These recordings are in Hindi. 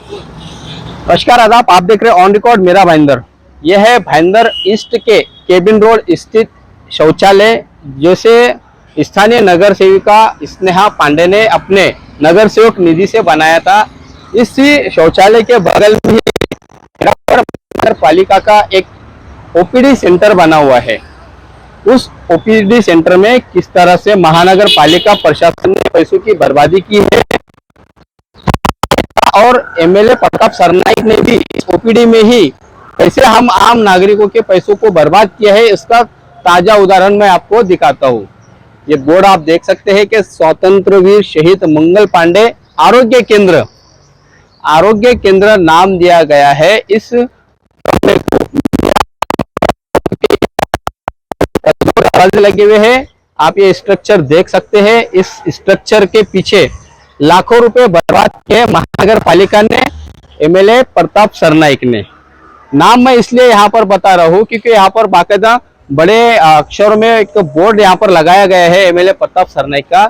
नमस्कार आदाब, आप देख रहे हैं ऑन रिकॉर्ड मेरा भाईंदर। यह है भाईंदर ईस्ट के केबिन रोड स्थित शौचालय, जैसे स्थानीय नगर सेविका स्नेहा पांडे ने अपने नगर सेवक निधि से बनाया था। इसी शौचालय के बगल में नगर पालिका का एक ओपीडी सेंटर बना हुआ है। उस ओपीडी सेंटर में किस तरह से महानगर पालिका प्रशासन ने पैसों की बर्बादी की है और एमएलए प्रताप सरनाइक ने भी इस ओपीडी में ही कैसे हम आम नागरिकों के पैसों को बर्बाद किया है, इसका ताजा उदाहरण मैं आपको दिखाता हूँ। ये बोर्ड आप देख सकते हैं कि स्वतंत्र वीर शहीद मंगल पांडे आरोग्य केंद्र नाम दिया गया है। इस लगे हुए हैं, आप ये स्ट्रक्चर देख सकते हैं। इस स्ट्रक्चर के पीछे लाखों रुपए बर्बाद किए महानगर पालिका ने, एमएलए प्रताप सरनाइक ने। नाम मैं इसलिए यहाँ पर बता रहा हूँ क्योंकि यहाँ पर बाकायदा बड़े अक्षरों में एक बोर्ड यहाँ पर लगाया गया है एमएलए प्रताप सरनाइक का।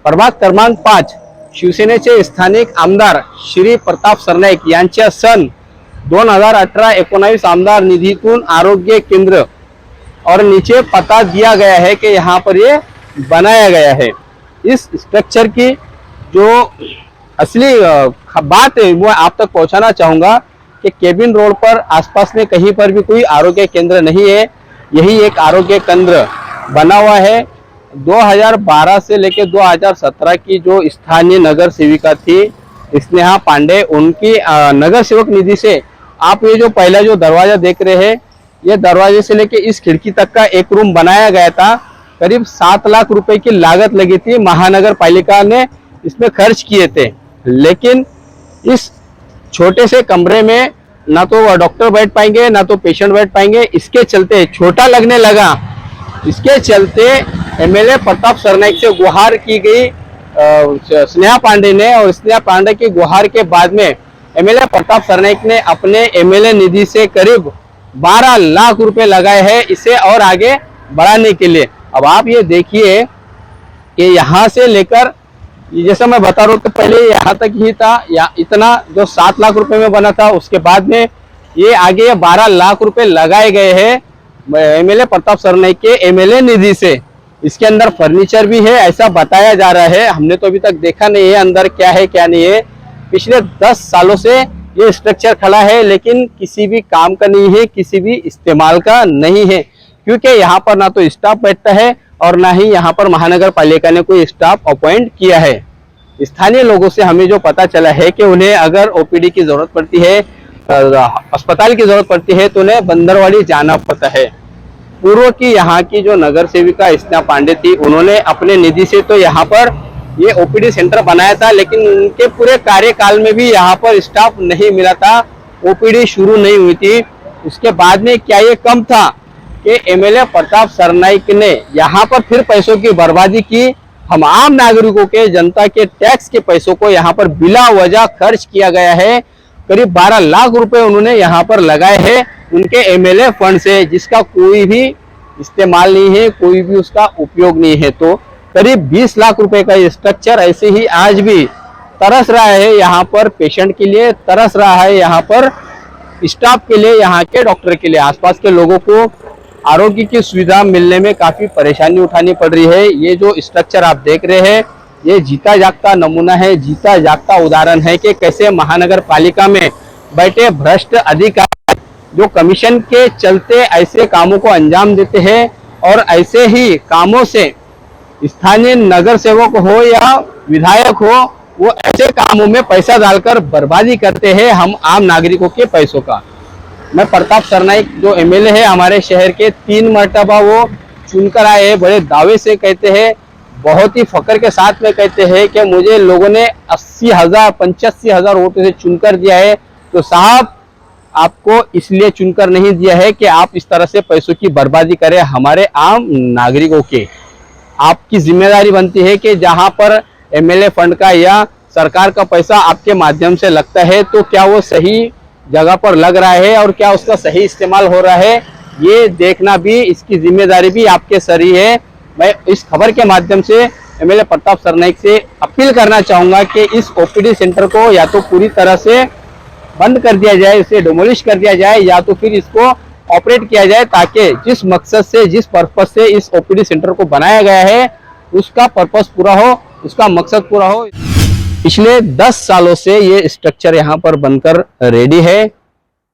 प्रभाग क्रमांक 5 शिवसेनेचे स्थानिक आमदार श्री प्रताप सरनाइक यांच्या सन 2018-19 आमदार निधीतून आरोग्य केंद्र और नीचे पता दिया गया है कि यहाँ पर ये बनाया गया है। इस स्ट्रक्चर की जो असली बात है वो आप तक पहुंचाना चाहूंगा कि केबिन रोड पर आसपास में कहीं पर भी कोई आरोग्य केंद्र नहीं है। यही एक आरोग्य केंद्र बना हुआ है। 2012 से लेकर 2017 की जो स्थानीय नगर सेविका थी स्नेहा पांडे, उनकी नगर सेवक निधि से आप ये जो पहला जो दरवाजा देख रहे हैं, ये दरवाजे से लेके इस खिड़की तक का एक रूम बनाया गया था। करीब 7 लाख रुपए की लागत लगी थी, महानगर पालिका ने इसमें खर्च किए थे। लेकिन इस छोटे से कमरे में ना तो डॉक्टर बैठ पाएंगे ना तो पेशेंट बैठ पाएंगे, इसके चलते छोटा लगने लगा। इसके चलते एमएलए प्रताप सरनाइक से गुहार की गई स्नेहा पांडे ने, और स्नेहा पांडे की गुहार के बाद में एमएलए प्रताप सरनाइक ने अपने एमएलए निधि से करीब 12 लाख रुपए लगाए हैं इसे और आगे बढ़ाने के लिए। अब आप ये देखिए कि यहाँ से लेकर, जैसा मैं बता रहा हूँ, तो पहले यहाँ तक ही था, या इतना जो 7 लाख रुपए में बना था, उसके बाद में ये आगे 12 लाख रुपए लगाए गए हैं एमएलए प्रताप सरनाइक के एमएलए निधि से। इसके अंदर फर्नीचर भी है ऐसा बताया जा रहा है। हमने तो अभी तक देखा नहीं है अंदर क्या है क्या नहीं है। पिछले 10 सालों से ये स्ट्रक्चर खड़ा है लेकिन किसी भी काम का नहीं है, किसी भी इस्तेमाल का नहीं है, क्योंकि यहाँ पर ना तो स्टाफ बैठता है और ना ही यहाँ पर महानगर पालिका ने कोई स्टाफ अपॉइंट किया है। स्थानीय लोगों से हमें जो पता चला है कि उन्हें अगर ओपीडी की जरूरत पड़ती है, अस्पताल की जरूरत पड़ती है, तो उन्हें बंदरवाड़ी जाना पड़ता है। पूर्व की यहाँ की जो नगर सेविका स्नेहा पांडे थी, उन्होंने अपने निधि से तो यहाँ पर ये ओपीडी सेंटर बनाया था, लेकिन उनके पूरे कार्यकाल में भी यहाँ पर स्टाफ नहीं मिला था, ओपीडी शुरू नहीं हुई थी। उसके बाद में क्या ये कम था कि एमएलए प्रताप सरनाइक ने यहाँ पर फिर पैसों की बर्बादी की। हम आम नागरिकों के, जनता के टैक्स के पैसों को यहाँ पर बिला वजह खर्च किया गया है। करीब 12 लाख रुपए उन्होंने यहाँ पर लगाए हैं उनके एमएलए फंड से, जिसका कोई भी इस्तेमाल नहीं है, कोई भी उसका उपयोग नहीं है। तो करीब 20 लाख रुपए का ये स्ट्रक्चर ऐसे ही आज भी तरस रहा है यहाँ पर पेशेंट के लिए, तरस रहा है यहाँ पर स्टाफ के लिए, यहाँ के डॉक्टर के लिए। आसपास के लोगों को आरोग्य की सुविधा मिलने में काफी परेशानी उठानी पड़ रही है। ये जो स्ट्रक्चर आप देख रहे हैं, ये जीता जागता नमूना है, जीता जागता उदाहरण है कि कैसे महानगर पालिका में बैठे भ्रष्ट अधिकारी जो कमीशन के चलते ऐसे कामों को अंजाम देते हैं, और ऐसे ही कामों से स्थानीय नगर सेवक हो या विधायक हो, वो ऐसे कामों में पैसा डालकर बर्बादी करते हैं हम आम नागरिकों के पैसों का। मैं प्रताप सरनाइक जो एमएलए है हमारे शहर के, 3 मर्तबा वो चुनकर आए हैं। बड़े दावे से कहते हैं, बहुत ही फख्र के साथ में कहते हैं कि मुझे लोगों ने 80,000 85,000 वोटों से चुनकर दिया है। तो साहब, आपको इसलिए चुनकर नहीं दिया है कि आप इस तरह से पैसों की बर्बादी करें हमारे आम नागरिकों के। आपकी जिम्मेदारी बनती है कि जहां पर एमएलए फंड का या सरकार का पैसा आपके माध्यम से लगता है, तो क्या वो सही जगह पर लग रहा है और क्या उसका सही इस्तेमाल हो रहा है, ये देखना भी, इसकी जिम्मेदारी भी आपके सर ही है। मैं इस खबर के माध्यम से एमएलए प्रताप सरनाइक से अपील करना चाहूंगा कि इस ओपीडी सेंटर को या तो पूरी तरह से बंद कर दिया जाए, इसे डिमोलिश कर दिया जाए, या तो फिर इसको ऑपरेट किया जाए, ताकि जिस मकसद से, जिस पर्पस से इस ओपीडी सेंटर को बनाया गया है उसका पर्पस पूरा हो, उसका मकसद पूरा हो। पिछले 10 सालों से ये स्ट्रक्चर यहाँ पर बनकर रेडी है।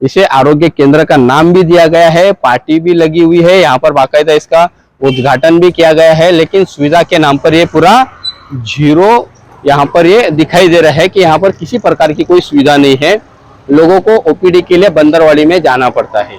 इसे आरोग्य केंद्र का नाम भी दिया गया है, पार्टी भी लगी हुई है, यहाँ पर बाकायदा इसका उद्घाटन भी किया गया है, लेकिन सुविधा के नाम पर ये पूरा जीरो यहाँ पर ये दिखाई दे रहा है कि यहाँ पर किसी प्रकार की कोई सुविधा नहीं है। लोगों को ओपीडी के लिए बंदरवाड़ी में जाना पड़ता है।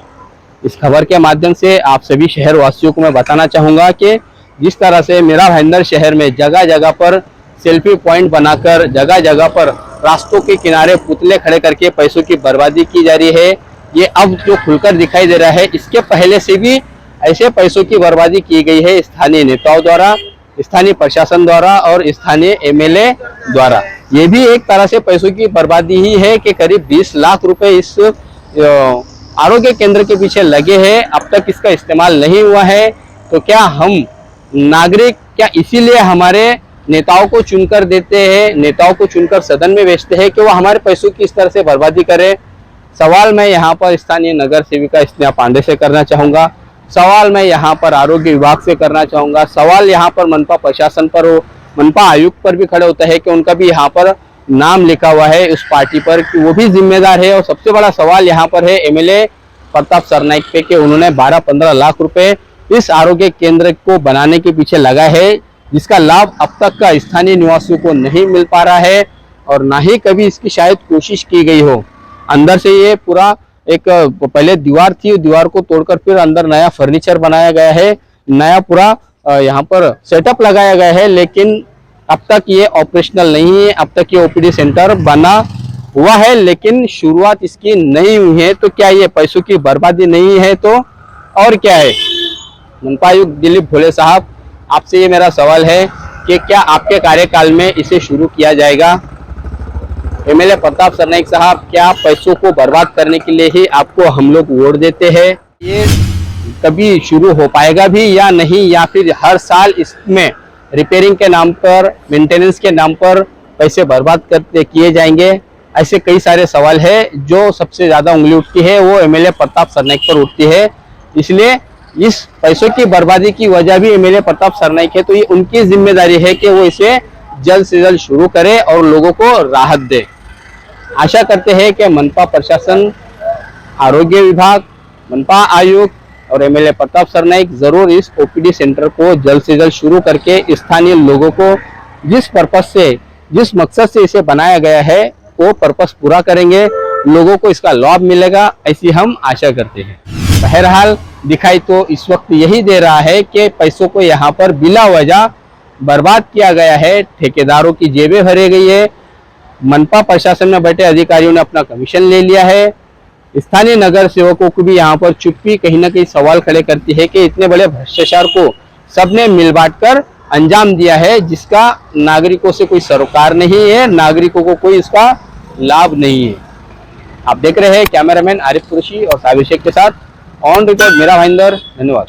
इस खबर के माध्यम से आप सभी शहर वासियों को मैं बताना चाहूंगा कि जिस तरह से मेरा भाईंदर शहर में जगह जगह पर सेल्फी पॉइंट बनाकर, जगह जगह पर रास्तों के किनारे पुतले खड़े करके पैसों की बर्बादी की जा रही है, ये अब जो खुलकर दिखाई दे रहा है, इसके पहले से भी ऐसे पैसों की बर्बादी की गई है स्थानीय नेताओं द्वारा, स्थानीय प्रशासन द्वारा और स्थानीय एमएलए द्वारा। ये भी एक तरह से पैसों की बर्बादी ही है कि करीब 20 लाख रुपए इस आरोग्य केंद्र के पीछे लगे हैं, अब तक इसका इस्तेमाल नहीं हुआ है। तो क्या हम नागरिक क्या इसीलिए हमारे नेताओं को चुनकर देते हैं, नेताओं को चुनकर सदन में भेजते हैं कि वो हमारे पैसों की इस तरह से बर्बादी करे? सवाल मैं यहाँ पर स्थानीय नगर सेविका स्नेहा पांडे से करना चाहूंगा, सवाल मैं यहाँ पर आरोग्य विभाग से करना चाहूंगा, सवाल यहाँ पर मनपा प्रशासन पर हो, मनपा आयुक्त पर भी खड़े होता है कि उनका भी यहाँ पर नाम लिखा हुआ है उस पार्टी पर कि वो भी जिम्मेदार है। और सबसे बड़ा सवाल यहाँ पर है एमएलए प्रताप सरनाइक पे कि उन्होंने 12-15 लाख रुपए इस आरोग्य केंद्र को बनाने के पीछे लगा है, जिसका लाभ अब तक का स्थानीय निवासियों को नहीं मिल पा रहा है और ना ही कभी इसकी शायद कोशिश की गई हो। अंदर से ये पूरा एक पहले दीवार थी, दीवार को तोड़कर फिर अंदर नया फर्नीचर बनाया गया है, नया पूरा यहाँ पर सेटअप लगाया गया है, लेकिन अब तक ये ऑपरेशनल नहीं है। अब तक ये ओपीडी सेंटर बना हुआ है लेकिन शुरुआत इसकी नहीं हुई है। तो क्या ये पैसों की बर्बादी नहीं है तो और क्या है? मनपा आयुक्त दिलीप भोले साहब, आपसे ये मेरा सवाल है कि क्या आपके कार्यकाल में इसे शुरू किया जाएगा? एमएलए प्रताप सरनाइक साहब, क्या पैसों को बर्बाद करने के लिए ही आपको हम लोग वोट देते हैं? ये कभी शुरू हो पाएगा भी या नहीं, या फिर हर साल इसमें रिपेयरिंग के नाम पर, मेंटेनेंस के नाम पर पैसे बर्बाद करते किए जाएंगे? ऐसे कई सारे सवाल है। जो सबसे ज्यादा उंगली उठती है वो एमएलए प्रताप सरनाइक पर उठती है, इसलिए इस पैसों की बर्बादी की वजह भी एमएलए प्रताप सरनाइक है। तो ये उनकी जिम्मेदारी है कि वो इसे जल्द से जल्द शुरू करे और लोगों को राहत दे। आशा करते हैं कि मनपा प्रशासन, आरोग्य विभाग, मनपा आयुक्त और एमएलए प्रताप सरनाइक जरूर इस ओपीडी सेंटर को जल्द से जल्द शुरू करके स्थानीय लोगों को जिस पर्पस से, जिस मकसद से इसे बनाया गया है वो पर्पस पूरा करेंगे, लोगों को इसका लाभ मिलेगा, ऐसी हम आशा करते हैं। बहरहाल दिखाई तो इस वक्त यही दे रहा है कि पैसों को यहाँ पर बिला वजह बर्बाद किया गया है, ठेकेदारों की जेबें भरी गई है, मनपा प्रशासन में बैठे अधिकारियों ने अपना कमीशन ले लिया है, स्थानीय नगर सेवकों को भी यहाँ पर चुप्पी कहीं ना कहीं सवाल खड़े करती है कि इतने बड़े भ्रष्टाचार को सबने मिल बांट कर अंजाम दिया है, जिसका नागरिकों से कोई सरोकार नहीं है, नागरिकों को कोई इसका लाभ नहीं है। आप देख रहे हैं कैमरामैन आरिफ कुरैशी और साबिर शेख के साथ ऑन रिकॉर्ड मेरा भाईंदर। धन्यवाद।